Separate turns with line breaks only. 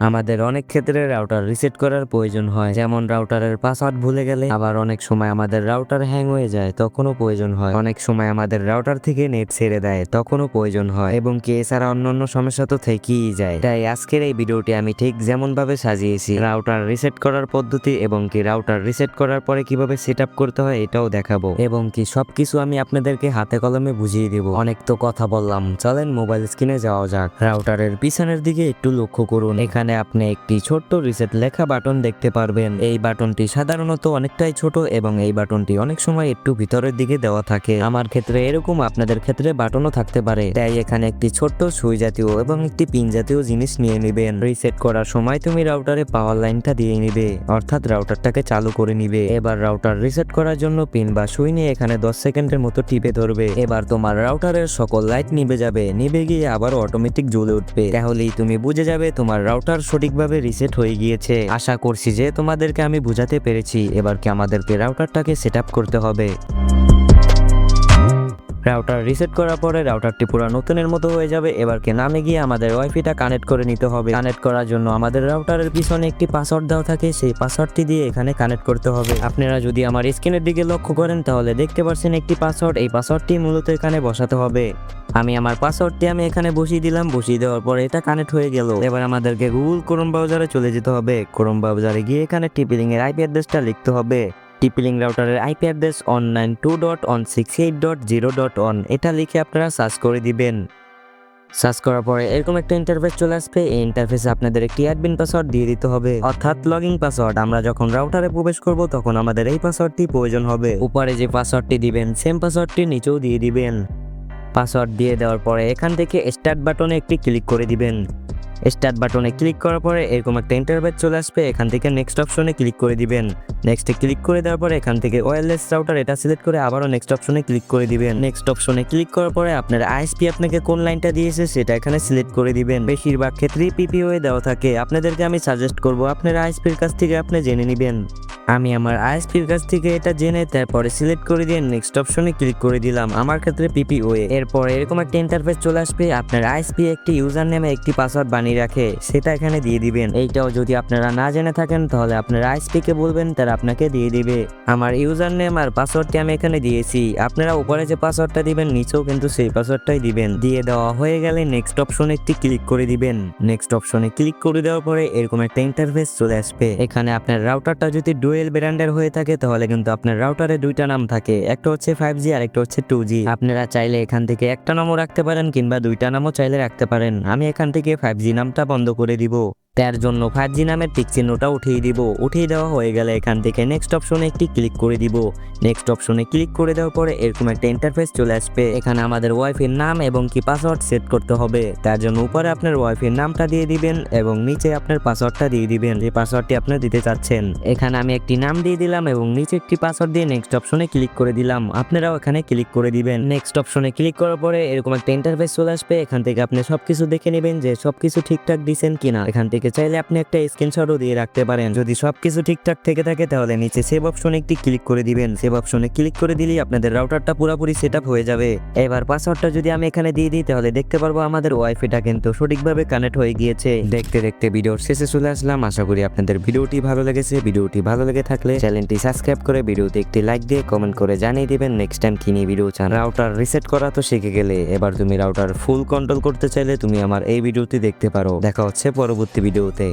আমাদের অনেক ক্ষেত্রে রাউটার রিসেট করার প্রয়োজন হয়, যেমন রাউটারের পাসওয়ার্ড ভুলে গেলে, আবার অনেক সময় আমাদের রাউটার হ্যাং হয়ে যায় তখনও প্রয়োজন হয়, অনেক সময় আমাদের রাউটার থেকে নেট ছেড়ে দেয় তখনও প্রয়োজন হয়, এবং কি এছাড়া অন্যান্য সমস্যা তো থেকেই যায়। তাই আজকের এই ভিডিওটি আমি ঠিক যেমন ভাবে সাজিয়েছি রাউটার রিসেট করার পদ্ধতি এবং কি রাউটার রিসেট করার পরে কিভাবে সেট আপ করতে হয় এটাও দেখাবো, এবং কি সবকিছু আমি আপনাদেরকে হাতে কলমে বুঝিয়ে দিব। অনেক তো কথা বললাম, চলেন মোবাইল স্ক্রিনে যাওয়া যাক। রাউটারের পিছনের দিকে একটু লক্ষ্য করুন, এখানে আপনি একটি ছোট্ট রিসেট লেখা বাটন দেখতে পারবেন। এই বাটনটি সাধারণত অনেকটাই ছোট এবং এই বাটনটি অনেক সময় একটু ভিতরের দিকে দেওয়া থাকে। আমার ক্ষেত্রে এরকম, আপনাদের ক্ষেত্রে বাটনও থাকতে পারে। তাই এখানে একটি ছোট্ট সুই জাতীয় এবং একটি পিন জাতীয় জিনিস নিয়ে নেবেন। রিসেট করার সময় তুমি রাউটারে পাওয়ার লাইনটা দিয়ে নিবে, অর্থাৎ রাউটারটাকে চালু করে নিবে। এবার রাউটার রিসেট করার জন্য পিন বা সুই নিয়ে এখানে 10 সেকেন্ডের মতো টিপে ধরবে। এবার তোমার রাউটারের সকল লাইট নিভে যাবে, নিভে গিয়ে আবার অটোমেটিক জ্বলে উঠবে। তাহলেই তুমি বুঝে যাবে তোমার রাউটার সঠিকভাবে রিসেট হয়ে গিয়েছে। আশা করছি যে তোমাদেরকে আমি বুঝাতে পেরেছি। এবার কি আমাদেরকে রাউটারটাকে সেট আপ করতে হবে। রাউটার রিসেট করার পরে রাউটারটি পুরো নতুনের মতো হয়ে যাবে। এবার কি নামে গিয়ে আমাদের ওয়াইফাইটা কানেক্ট করে নিতে হবে। কানেক্ট করার জন্য আমাদের রাউটারের পিছনে একটি পাসওয়ার্ড দেওয়া থাকে, সেই পাসওয়ার্ডটি দিয়ে এখানে কানেক্ট করতে হবে। আপনারা যদি আমার স্ক্রিনের দিকে লক্ষ্য করেন তাহলে দেখতে পাচ্ছেন একটি পাসওয়ার্ড, এই পাসওয়ার্ডটি মূলত এখানে বসাতে হবে। আমি আমার পাসওয়ার্ডটি এখানে বসিয়ে দিলাম। বসিয়ে দেওয়ার পরে এটা কানেক্ট হয়ে গেল। এবার আমাদেরকে গুগল ক্রোম ব্রাউজারে চলে যেতে হবে। ক্রোম ব্রাউজারে গিয়ে এখানে টিপিলিং এর আইপি অ্যাড্রেসটা লিখতে হবে। টিপিলিং রাউটারের আইপি অ্যাড্রেস 192.168.0.1, এটা লিখে আপনারা সার্চ করে দিবেন। সার্চ করার পরে এরকম একটা ইন্টারফেস চলে আসবে। এই ইন্টারফেসে আপনাদের একটি অ্যাডমিন পাসওয়ার্ড দিয়ে দিতে হবে, অর্থাৎ লগইন পাসওয়ার্ড। আমরা যখন রাউটারে প্রবেশ করব তখন আমাদের এই পাসওয়ার্ডটি প্রয়োজন হবে। উপরে যে পাসওয়ার্ডটি দিবেন সেম পাসওয়ার্ডটি নিচেও দিয়ে দিবেন। পাসওয়ার্ড দিয়ে দেওয়ার পরে এখান থেকে স্টার্ট বাটনে একটি ক্লিক করে দিবেন। স্টার্ট বাটনে ক্লিক করার পরে এরকম একটা ইন্টারফেস চলে আসবে। এখান থেকে নেক্সট অপশনে ক্লিক করে দিবেন। নেক্সটে ক্লিক করে দেওয়ার পরে এখান থেকে ওয়্যারলেস রাউটার এটা সিলেক্ট করে আবারও নেক্সট অপশনে ক্লিক করে দিবেন। নেক্সট অপশনে ক্লিক করার পরে আপনার আইএসপি আপনাকে কোন লাইনটা দিয়েছে সেটা এখানে সিলেক্ট করে দিবেন। বেশিরভাগ ক্ষেত্রেই পিপিওয়ে দেওয়া থাকে। আপনাদেরকে আমি সাজেস্ট করব আপনার আইএসপির কাছ থেকে আপনি জেনে নেবেন। আমি আমার আইএসপির কাছ থেকে এটা জেনে তারপরে সিলেক্ট করে দিয়ে নেক্সট অপশনে ক্লিক করে দিলাম। আমার ক্ষেত্রে পিপিওয়ে। এরপর এরকম একটা ইন্টারফেস চলে আসবে। আপনার আইএসপি একটি ইউজার নেমে একটি পাসওয়ার্ড বানিয়ে রাখে, সেটা এখানে দিয়ে দিবেন। এইটাও যদি আপনারা না জেনে থাকেন তাহলে আপনার আইএসপি কে বলবেন, তারা আপনাকে দিয়ে দিবে। আমার ইউজার নেম আর পাসওয়ার্ডটি আমি এখানে দিয়েছি। আপনারা উপরে যে পাসওয়ার্ডটা দিবেন নিচেও কিন্তু সেই পাসওয়ার্ডটাই দিবেন। দিয়ে দেওয়া হয়ে গেলে নেক্সট অপশনে একটি ক্লিক করে দিবেন। নেক্সট অপশনে ক্লিক করে দেওয়ার পরে এরকম একটা ইন্টারফেস চলে আসবে। এখানে আপনার রাউটারটা যদি ডুয়েল ব্র্যান্ডের হয়ে থাকে তাহলে কিন্তু আপনার রাউটারে দুইটা নাম থাকে, একটা হচ্ছে 5G আর একটা হচ্ছে 2G। আপনারা চাইলে এখান থেকে একটা নামও রাখতে পারেন কিংবা দুইটা নামও চাইলে রাখতে পারেন। আমি এখান থেকে 5G নামটা বন্ধ করে দিব। তার জন্য 5G নামের টিক চিহ্নটা উঠিয়ে দিব। উঠিয়ে দেওয়া হয়ে গেলে এখান থেকে নেক্সট অপশনে একটি ক্লিক করে দিব। নেক্সট অপশনে ক্লিক করে দেওয়ার পরে এরকম একটা ইন্টারফেস চলে আসবে। এখানে আমাদের ওয়াইফাইয়ের নাম এবং কি পাসওয়ার্ড সেট করতে হবে। তার জন্য উপরে আপনার ওয়াইফাইয়ের নামটা দিয়ে দিবেন এবং নিচে আপনার পাসওয়ার্ডটা দিয়ে দিবেন, যে পাসওয়ার্ডটি আপনি দিতে চাচ্ছেন। এখানে আমি একটি নাম দিয়ে দিলাম এবং নিচে একটি পাসওয়ার্ড দিয়ে নেক্সট অপশনে ক্লিক করে দিলাম। আপনারাও এখানে ক্লিক করে দিবেন। নেক্সট অপশনে ক্লিক করার পরে এরকম একটা ইন্টারফেস চলে আসবে। এখান থেকে আপনি সবকিছু দেখে নেবেন যে সবকিছু ঠিকঠাক দিয়েছেন কিনা। এখান থেকে চাইলে আপনি একটা স্ক্রিনশটও দিয়ে রাখতে পারেন। যদি সবকিছু ঠিকঠাক থেকে থাকে তাহলে নিচে সেভ অপশনে একটি ক্লিক করে দিবেন। সেভ অপশনে ক্লিক করে দিলেই আপনাদের রাউটারটা পুরোপুরি সেটআপ হয়ে যাবে। এবার পাসওয়ার্ডটা যদি আমি এখানে দিয়ে দিই তাহলে দেখতে পারবো আমাদের ওয়াইফাইটা কিন্তু সঠিকভাবে কানেক্ট হয়ে গিয়েছে। দেখতে দেখতে ভিডিওর শেষে চলে আসলাম। আশা করি আপনাদের ভিডিওটি ভালো লেগেছে। ভিডিওটি ভালো লেগে থাকলে চ্যানেলটি সাবস্ক্রাইব করে ভিডিওতে একটি লাইক দিয়ে কমেন্ট করে জানিয়ে দিবেন নেক্সট টাইম কি নিয়ে ভিডিও চান। রাউটার রিসেট করা তো শিখে গেলে, এবার তুমি রাউটার ফুল কন্ট্রোল করতে চাইলে তুমি আমার এই ভিডিওটি দেখতে পারো। দেখা হচ্ছে পরবর্তী ভিডিওতে।